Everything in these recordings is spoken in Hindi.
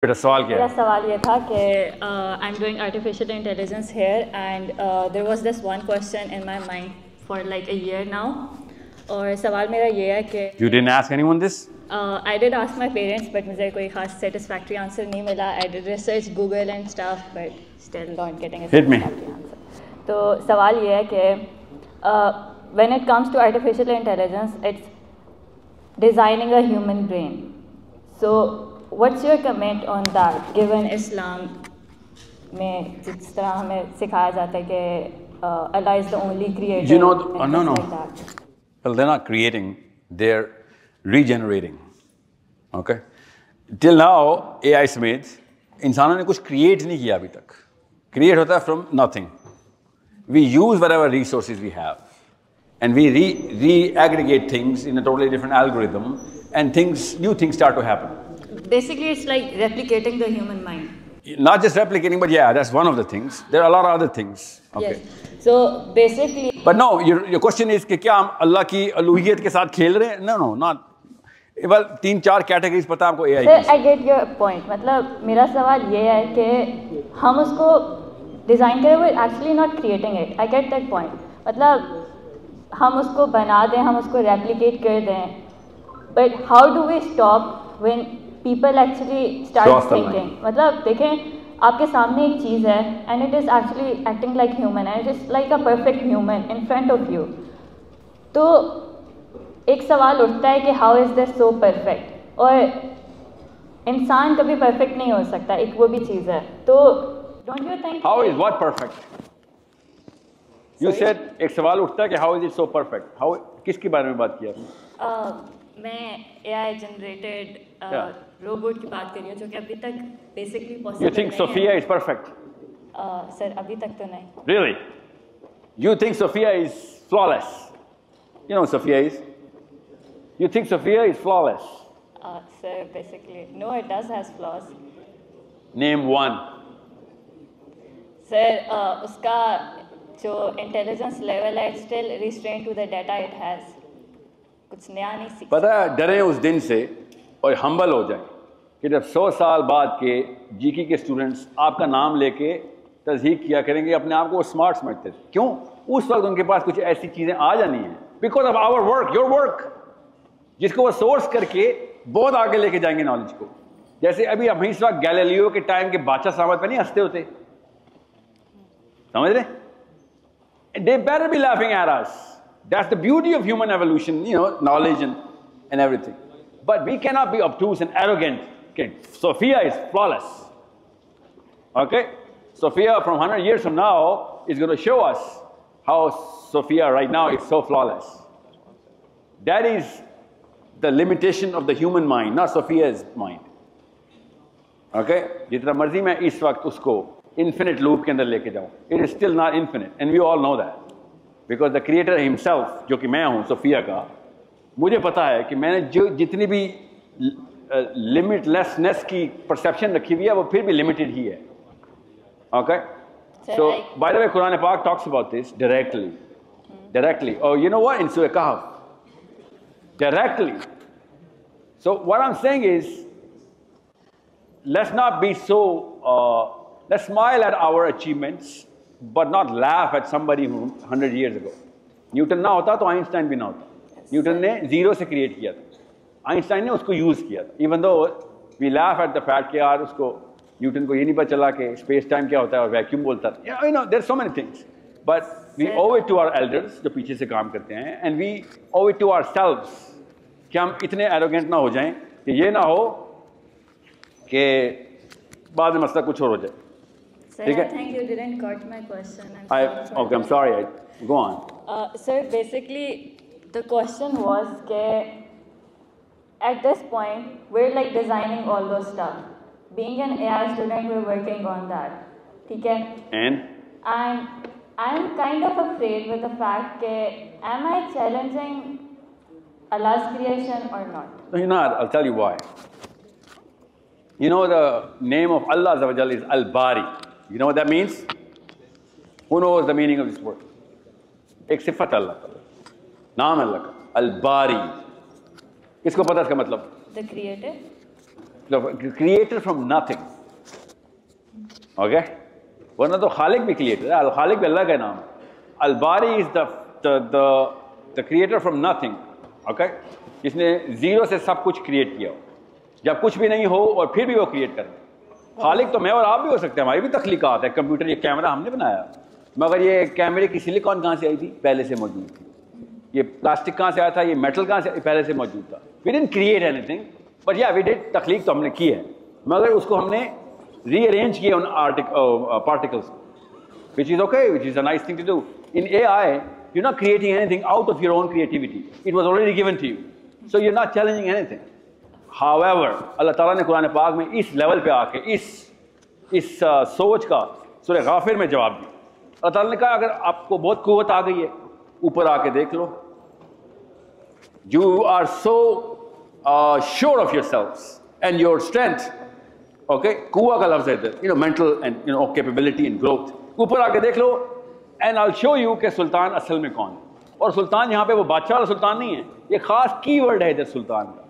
बेटा सवाल क्या मेरा है? सवाल ये था कि I am doing artificial intelligence here and there was this one question in my mind for like a year now. और सवाल मेरा ये है कि You didn't ask anyone this? I did ask my parents but मुझे कोई खास सेटिस्फैक्ट्री आंसर नहीं मिला। I did research Google and stuff but still not getting a Hit me. Satisfactory answer. तो सवाल ये है कि when it comes to artificial intelligence it's designing a human brain. So, what's your comment on that? Given Islam में जिस तरह हमें सिखाया जाता है कि Allah is the only creator You know, and no, things no. like that. Well, they're not creating, they're regenerating. Okay? Till now, AI समेत इंसानों ने कुछ create नहीं किया अभी तक. Create होता है from nothing. We use whatever resources we have. And we re-aggregate things in a totally different algorithm, and new things start to happen. Basically, it's like replicating the human mind. Not just replicating, but yeah, that's one of the things. There are a lot of other things. Okay. Yes. So basically. But no, your question is कि क्या हम अल्लाह की अलूहियत के साथ खेल रहे हैं? No, not. Well, 3-4 categories पता है आपको AI की. Sir, I get your point. मतलब मेरा सवाल ये है कि हम उसको डिज़ाइन करें, we're actually not creating it. I get that point. मतलब हम उसको बना दें, हम उसको रेप्लिकेट कर दें, but how do we stop when people actually start thinking? मतलब देखें आपके सामने एक चीज़ है and it is actually acting like human and it is like a perfect human in front of you. तो एक सवाल उठता है कि how is this so perfect? और इंसान कभी परफेक्ट नहीं हो सकता, एक वो भी चीज़ है। तो don't you think how is what perfect? You said एक सवाल उठता है कि how is it so perfect? How किसके बारे में बात किया आपने? मैं AI जनरेटेड रोबोट की बात कर रही हूँ जो कि अभी तक basically possible You think Sophia is perfect? Sir अभी तक तो नहीं। Really? You think Sophia is flawless? You know what Sophia is? You think Sophia is flawless? Sir, basically no, it does has flaws. Name one. Sir, उसका जो इंटेलिजेंस लेवल है still restrain to the data it has. कुछ नया नहीं सीख पता है, डरें उस दिन से और हम्बल हो जाएं कि जब 100 साल बाद के जीकी के स्टूडेंट्स आपका नाम लेके तस्दीक किया करेंगे, अपने आप को वो स्मार्ट समझते थे। क्यों? उस वक्त उनके पास कुछ ऐसी चीज़ें आ जानी हैं because of our work, your work, जिसको वो सोर्स करके बहुत आगे लेके जाएंगे नॉलेज को। जैसे अभी हम इस वक्त गैलीलियो के टाइम के बादशाह साहब पे नहीं हंसते होते, समझ रहे? They better be laughing at us. That's the beauty of human evolution, you know, knowledge and everything. But we cannot be obtuse and arrogant. Okay, Sophia is flawless. Okay? Sophia from 100 years from now is going to show us how Sophia right now is so flawless. That is the limitation of the human mind, not Sophia's mind. Okay? जितना मर्जी मैं इस वक्त उसको infinite loop के अंदर लेके जाऊं, it is still not infinite, and we all know that, because the creator himself, जो कि मैं हूं सोफिया का, मुझे पता है कि मैंने जो जितनी भी लिमिटलेसनेस की परसेप्शन रखी हुई है वो फिर भी लिमिटेड ही है। Okay? So by the way, Quran Pak talks about this directly. Oh, you know what? In Surah Kahf, directly. So what I'm saying is, let's not be so let's smile at our achievements, but not laugh at somebody who 100 years ago. Newton ना होता तो आइंस्टाइन भी ना होता। न्यूटन ने जीरो से क्रिएट किया था, आइंस्टाइन ने उसको यूज किया था। Even though we laugh at the fact कि यार उसको न्यूटन को ये नहीं पता चला कि स्पेस टाइम क्या होता है और वैक्यूम बोलता था। You know there so many things, but we owe it to our elders जो पीछे से काम करते हैं, and we owe it to ourselves कि हम इतने एरोगेंट ना हो जाएं कि ये ना हो कि बाद में मसला कुछ और हो जाए। Sir, I think you didn't got my question. Okay, I'm sorry. Go on. Sir, basically, the question was that at this point, we're like designing all those stuff. Being an AI student, we're working on that. Okay? And I'm kind of afraid with the fact that am I challenging Allah's creation or not? No, you're not. I'll tell you why. You know the name of Allah Azza wa Jalla is Al-Bari. You know what that means? Who knows the meaning of this word? एक सिफत अल्लाह का, नाम अल्लाह का, अल-बारी। किसको पता इसका मतलब? The creator. Creator from nothing, okay, वरना तो खालिक भी क्रिएटर है, खालिक भी अल्लाह का नाम है। अल-बारी is the creator from nothing, okay, जिसने जीरो से सब कुछ क्रिएट किया हो, जब कुछ भी नहीं हो और फिर भी वो क्रिएट कर। खालिक तो मैं और आप भी हो सकते हैं, हमारी भी तख्लीकात है। कंप्यूटर, ये कैमरा हमने बनाया, मगर ये कैमरे की सिलिकॉन कहाँ से आई थी? पहले से मौजूद थी। ये प्लास्टिक कहाँ से आया था? ये मेटल कहाँ से? पहले से मौजूद था। We didn't create anything, but yeah we did, तख्लीक तो हमने की है, मगर उसको हमने रीअरेंज किया उन particles, which is okay, which is a nice thing to do. In AI, you're not creating anything out of your own creativity. It was already given to you, so you're not challenging anything. However, अल्लाह ताला ने कुरान पाक में इस लेवल पे आके इस सोच का सूरह गाफिर में जवाब दिया। अल्लाह ताला ने कहा अगर आपको बहुत कुव्वत आ गई है, ऊपर आके देख लो। You are so sure of yourselves and your strength, okay? कुव्वा का लफ्ज़ है इधर, mental and capability and growth. ऊपर आके देख लो and I'll show you कि सुल्तान असल में कौन है। और सुल्तान यहाँ पे वो बादशाह वाला सुल्तान नहीं है, ये खास कीवर्ड है इधर सुल्तान का।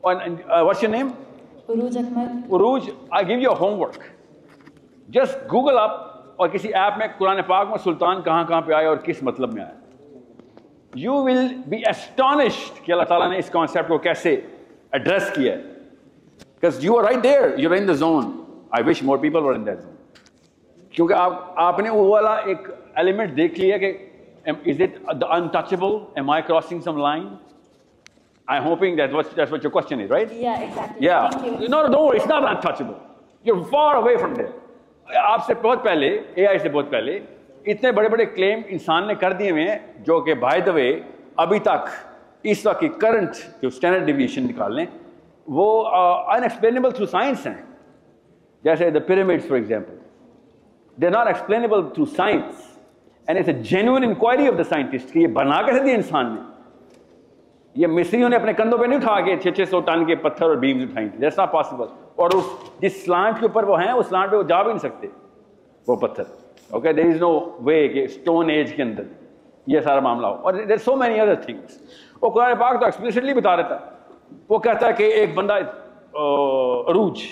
और what's your name? Urooj Ahmad. Urooj, I give you a homework. Just Google up और किसी ऐप में कुरान पाक में सुल्तान कहाँ पे आया और किस मतलब में आया। You will be astonished कि अल्लाह ताला ने इस कॉन्सेप्ट को कैसे एड्रेस किया है। Because you are right there, you're in the zone. I wish more people were in that zone. क्योंकि आपने वो वाला एक एलिमेंट देख लिया कि is it the untouchable? Am I crossing some line? I'm hoping that's what your question is, right? Yeah, exactly. Yeah. Thank you. No, it's not untouchable. You're far away from there. आपसे बहुत पहले, AI से बहुत पहले इतने बड़े बड़े क्लेम इंसान ने कर दिए हुए हैं, जो कि बाय द वे अभी तक इस वक्त की करंट जो स्टैंडर्ड डिवीएशन निकाल लें वो अनएक्सप्लेनेबल थ्रू साइंस हैं। जैसे the pyramids for example, they are not explainable through science and it's a genuine inquiry of the scientist कि ये बना कैसे दिया इंसान ने। ये मिस्रियों ने अपने कंधों पे नहीं उठा के 600 टन के पत्थर और बीम्स उठाई थी, दैट्स नॉट पॉसिबल। और उस जिस स्लांट के ऊपर वो हैं उस स्लांट पे वो जा भी नहीं सकते वो पत्थर, ओके, देयर इज नो वे कि स्टोन एज के अंदर ये सारा मामला हो। और there so many other things. वो कुरान पाक तो एक्सप्लिसिटली बता रहता है। वो कहता है कि एक बंदा अरूज,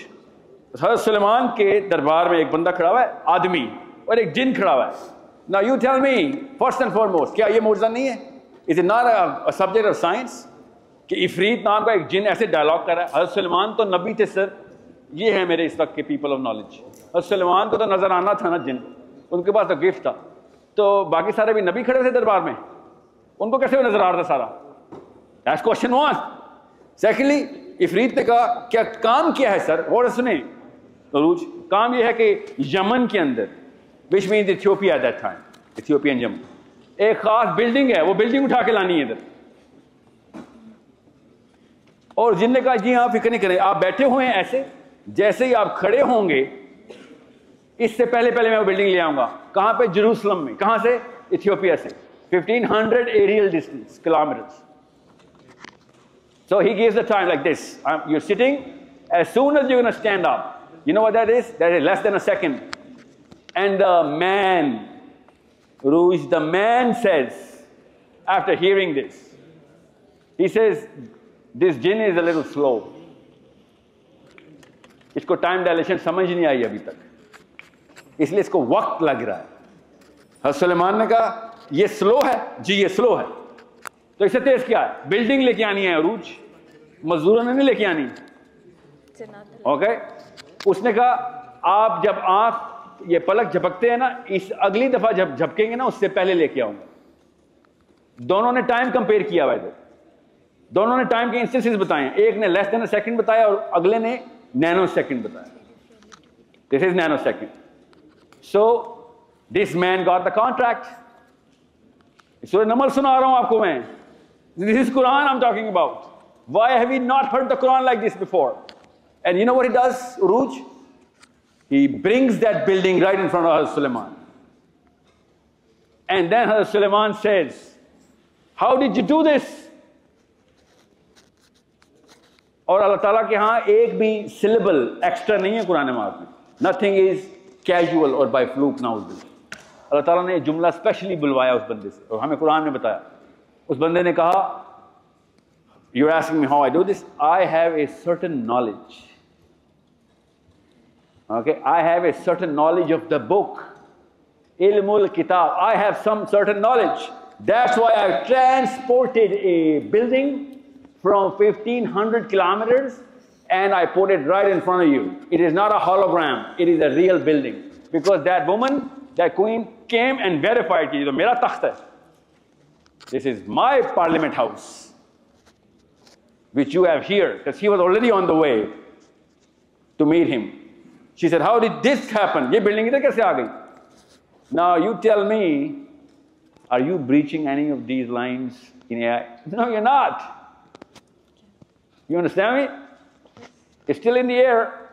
हज़रत सुलेमान के दरबार में एक बंदा खड़ा हुआ है, आदमी, और एक जिन खड़ा हुआ है। Now you tell me first and foremost, क्या ये मौजज़ा नहीं है? Is it not a subject of science कि इफरीत नाम का एक जिन ऐसे डायलॉग कर रहा है? हज़रत सुलेमान तो नबी थे सर, ये है मेरे इस वक्त के पीपल ऑफ नॉलेज। हज़रत सुलेमान को तो नजर आना था ना जिन, उनके पास तो गिफ्ट था, तो बाकी सारे भी नबी खड़े थे दरबार में, उनको कैसे नजर आ रहा था सारा? That's question one. सेकेंडली, इफरीत ने कहा क्या काम किया है सर? और सुने अरूज, काम यह है कि यमन के अंदर, which means Ethiopia at that time, Ethiopian Yemen, एक खास बिल्डिंग है, वो बिल्डिंग उठा के लानी है इधर। और जिनने कहा जी हाँ फिक्र नहीं करें, आप बैठे हुए हैं ऐसे, जैसे ही आप खड़े होंगे इससे पहले मैं वो बिल्डिंग ले आऊंगा। कहां पे? जेरूसलम में। कहां से? इथियोपिया से। 1500 aerial distance, kilometres. So he gives the time like this. You're sitting. As soon as you're going to stand up, you know what that is? That is less than a second. And the man, Ruj, the man says, after hearing this, he says, this jinn is a little slow. इसको टाइम डायलेशन समझ नहीं आई अभी तक, इसलिए इसको वक्त लग रहा है। हज़रत सुलेमान ने कहा ये स्लो है जी, ये स्लो है, तो इससे तेज क्या है? बिल्डिंग लेके आनी है अरूज, मजदूरों ने नहीं लेके आनी, ओके। उसने कहा आप जब आंख ये पलक झपकते हैं ना, इस अगली दफा जब झपकेंगे ना उससे पहले लेके आऊंगा। दोनों ने टाइम कंपेयर किया हुआ है, दोनों ने टाइम के इंस्टेंसेस बताए हैं, एक ने लेस देन अ सेकंड बताया और अगले ने नैनो सेकंड बताया। This is nanosecond. So this man got the contract. सूरह नमल सुना रहा हूं आपको मैं, this is Quran I am talking about. Why have we not heard the Quran like this before? And you know what he does, Urooj? He brings that building right in front of Hazrat Suleiman. And then Hazrat Suleiman says, how did you do this? और अल्लाह ताला के यहाँ एक भी syllable extra नहीं है कुरान मार्ग में. Nothing is casual or by fluke now. अल्लाह ताला ने जुमला स्पेशली बुलवाया उस बंदे से और हमें कुरान में बताया। उस बंदे ने कहा, You're asking me how I do this? I have a certain knowledge. Okay, I have a certain knowledge of the book. Ilmul Kitab. I have some certain knowledge. That's why I transported a building from 1500 kilometers and I put it right in front of you. It is not a hologram. It is a real building. Because that woman, that queen, came and verified it. Mera takht hai. This is my parliament house, which you have here, because he was already on the way to meet him. She said, how did this happen? Ye building idhar kaise aa gayi? Now you tell me, are you breaching any of these lines in AI? No, you're not. You understand me? It's still in the air.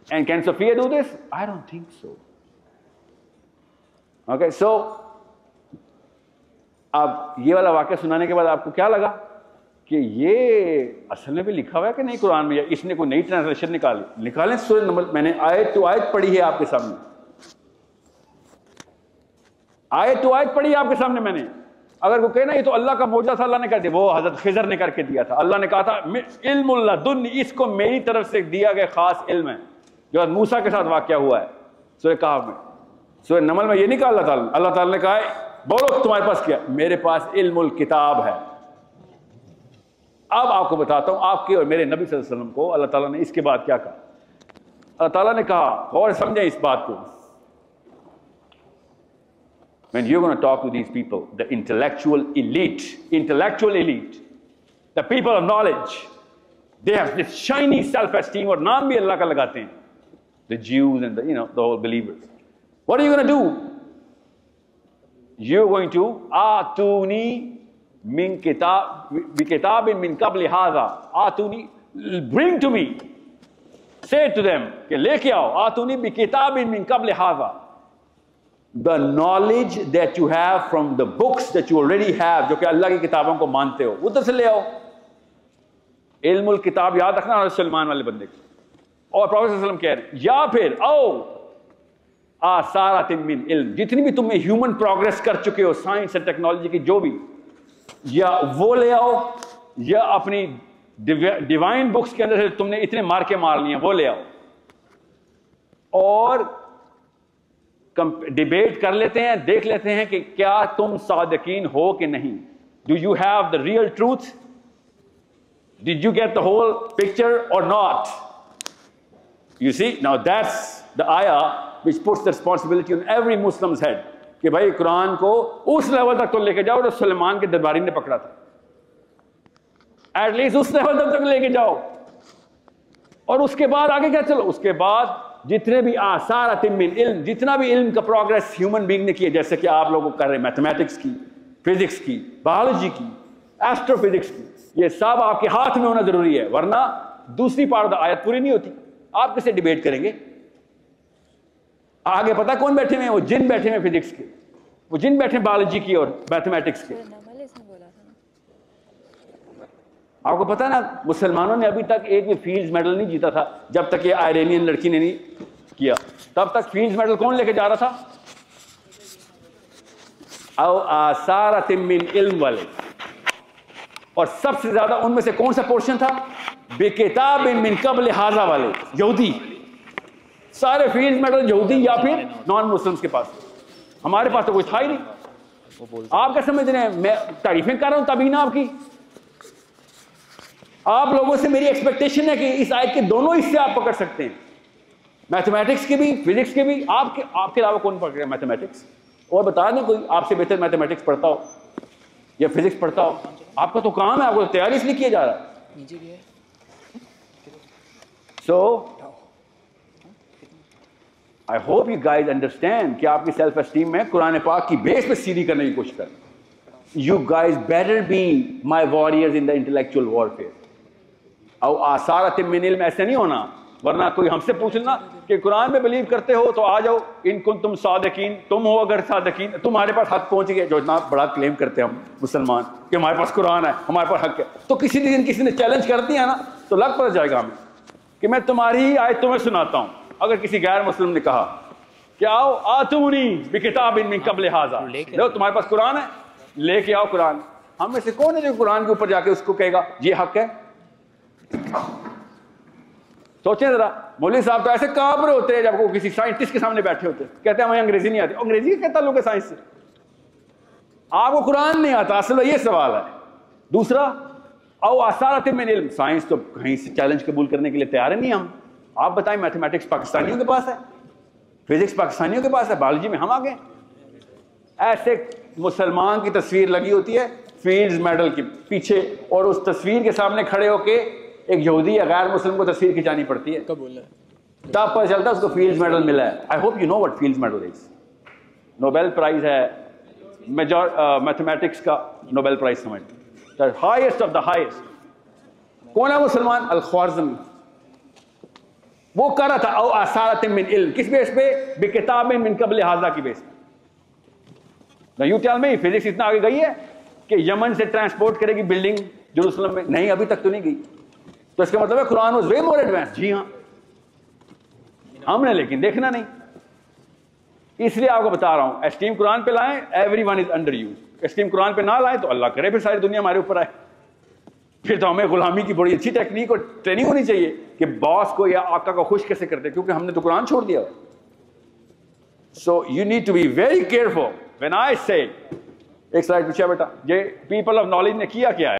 And can Sophia do this? I don't think so. Okay, so अब ये वाला वाक्य सुनाने के बाद आपको क्या लगा कि ये असल में भी लिखा हुआ है कि नहीं कुरान में, या इसने कोई नई ट्रांसलेशन निकालें सूरह नंबर, मैंने आयत टू आयत पढ़ी है आपके सामने, आयत टू आयत पढ़ी है आपके सामने मैंने। अगर वो कहे ना ये तो अल्लाह का मौजज़ा था, अल्लाह ने कर दिया, वो हजरत खिज़र ने करके दिया था। अल्लाह ने कहा था इल्मुल लदुन्नी, इसको मेरी तरफ से दिया गया खास इल्म है, जो मूसा के साथ वाक़या हुआ है सूरह कहफ में। सूरह नमल में ये नहीं कहा अल्लाह ताला ने कहा है बोलो तुम्हारे पास क्या, मेरे पास इल्मुल किताब है। अब आपको बताता हूं आपके और मेरे नबी सल्लल्लाहु अलैहि वसल्लम को अल्लाह ताला ने इसके बाद क्या कहा। अल्लाह ताला ने कहा, और समझें इस बात को, when you're going to talk to these people, the intellectual elite, the people of knowledge, they have this shiny self-esteem, और नाम भी अल्लाह का लगाते हैं, the Jews and the whole believers. What are you going to do? You're going to atuni min kitab bi kitabin min qabli hadha, atuni, bring to me, say to them कि लेके आओ, atuni bi kitabin min qabli hadha, the knowledge that you have from the books that you already have, जो कि अल्लाह की किताबों को मानते हो, उधर से ले आओ। इल्मुल किताब याद रखना हज़रत सुलेमान वाले बंदे को। और प्रॉफेट सल्लल्लाहु अलैहि वसल्लम कह रहे हैं, या फिर आओ आसारातिन मिन इल्म, जितनी भी तुम ह्यूमन प्रोग्रेस कर चुके हो साइंस एंड टेक्नोलॉजी की जो भी, या वो ले आओ, या अपनी डिवाइन बुक्स के अंदर से तुमने इतने मार्के मार लिए वो ले आओ, और डिबेट कर लेते हैं, देख लेते हैं कि क्या तुम सादिकीन हो कि नहीं। Do you have the real truth? Did you get the whole picture और not? You see, now that's the ayah which puts the responsibility on every Muslim's head कि भाई कुरान को उस लेवल तक तो लेके जाओ जो सुलेमान के दरबारी ने पकड़ा था, एटलीस्ट उस लेवल तक लेके जाओ। और उसके बाद आगे क्या, चलो उसके बाद जितने भी आसार मिन इल्म, जितना भी इल्म का प्रोग्रेस ह्यूमन बीइंग ने किया, जैसे कि आप लोग कर रहे हैं मैथमेटिक्स की, फिजिक्स की, बायोलॉजी की, एस्ट्रोफिजिक्स की, ये सब आपके हाथ में होना जरूरी है, वरना दूसरी पार्ट आयत पूरी नहीं होती। आप किससे डिबेट करेंगे? आगे पता कौन बैठे हुए हैं? वो जिन बैठे हुए फिजिक्स के, वो जिन बैठे बायोलॉजी की और मैथमेटिक्स के। आपको पता है ना, मुसलमानों ने अभी तक एक भी फील्ड्स मेडल नहीं जीता था जब तक ये आयरेनियन लड़की ने नहीं किया। तब तक फील्ड्स मेडल कौन लेके जा रहा था? औ आसार मिन इल्म वाले। और सबसे ज्यादा उनमें से कौन सा पोर्शन था? बेकिताब मिन कब्ल हाजा वाले, यहूदी। सारे फील्ड मेडल यहूदी या फिर नॉन मुस्लिम्स के पास। हमारे पास तो कोई था ही नहीं। आप क्या समझ रहे हैं? मैं तारीफें कर रहा हूं तभी ना आपकी। आप लोगों से मेरी एक्सपेक्टेशन है कि इस आयत के दोनों हिस्से आप पकड़ सकते हैं, मैथमेटिक्स के भी, फिजिक्स के भी। आपके अलावा कौन पकड़ रहा है मैथमेटिक्स? और बता दें कोई आपसे बेहतर मैथमेटिक्स पढ़ता हो या फिजिक्स पढ़ता हो। आपका तो काम है, आपको तैयारी इसलिए किया जा रहा है। So, I hope you guys understand कि आपकी सेल्फ एस्टीम में कुरान पाक की बेस पे सीधी करने की कोशिश करें। You guys better be my warriors in the intellectual warfare। और आसारत मिन इल्म ऐसे नहीं होना, वरना कोई हमसे पूछ लेना कि कुरान में बिलीव करते हो तो आ जाओ, इनकुन तुम सादिकीन, तुम हो अगर सादिकीन, तुम्हारे पास हक पहुंच गए। जो इतना बड़ा क्लेम करते हैं हम मुसलमान कि हमारे पास कुरान है, हमारे पास हक है, तो किसी दिन किसी ने चैलेंज कर दिया ना तो लग पड़ जाएगा हमें कि मैं तुम्हारी ही आयत तुम्हें सुनाता हूं। अगर किसी गैर मुस्लिम ने कहा कि आओ आतूनी बिकिताबिन मिन कब्ल हाजा, लो तुम्हारे पास कुरान है, लेके आओ कुरान। हम में से कौन है जो कुरान के ऊपर जाके उसको कहेगा ये हक है? सोचें जरा, मौलवी साहब तो ऐसे कांप रहे होते हैं जब वो किसी साइंटिस्ट के सामने बैठे होते हैं, कहते हैं हमें अंग्रेजी नहीं आती। अंग्रेजी का क्या ताल्लुक है साइंस से? आपको कुरान नहीं आता, असल में ये सवाल है। दूसरा, औ आसारत मिन इल्म, साइंस तो कहीं से चैलेंज कबूल करने के लिए तैयार नहीं हम। आप बताएं, मैथमेटिक्स पाकिस्तानियों के पास है, फिजिक्स पाकिस्तानियों के पास है, बायोलॉजी में हम आ गए। ऐसे मुसलमान की तस्वीर लगी होती है फील्ड्स मेडल के पीछे, और उस तस्वीर के सामने खड़े होके एक यहूदी या गैर मुस्लिम को तस्वीर खिंचानी पड़ती है, तब पता चलता है उसको फील्ड्स मेडल मिला है। I hope you know what Fields medal is. Nobel prize है मैथमेटिक्स का, नोबेल प्राइज समझ, the highest of the highest. कौन है मुसलमान? अल-ख्वारिज़मी। वो कर रहा था औ आसारत मिन इल्म, किस बेस पे? बिकिताब मिन क़ब्ल हाज़ा की बेस पे। यू टेल मी, फिजिक्स इतना आगे गई है कि यमन से ट्रांसपोर्ट करेगी बिल्डिंग जेरूसलम में? नहीं, अभी तक तो नहीं गई। तो इसका मतलब है Quran was way more advance. जी हाँ, हमने लेकिन देखना नहीं। इसलिए आपको बता रहा हूं, एस्टीम कुरान पे लाएं, everyone is under use. Esteem Quran पे ना लाएं तो अल्लाह करे फिर सारी दुनिया हमारे ऊपर आए। फिर तो हमें गुलामी की बड़ी अच्छी टेक्निक और ट्रेनिंग होनी चाहिए कि बॉस को या आका को खुश कैसे करते, क्योंकि हमने तो कुरान छोड़ दिया। So you need to be very careful when I say. एक स्लाइड पूछा बेटा, ये पीपल ऑफ नॉलेज ने किया क्या है?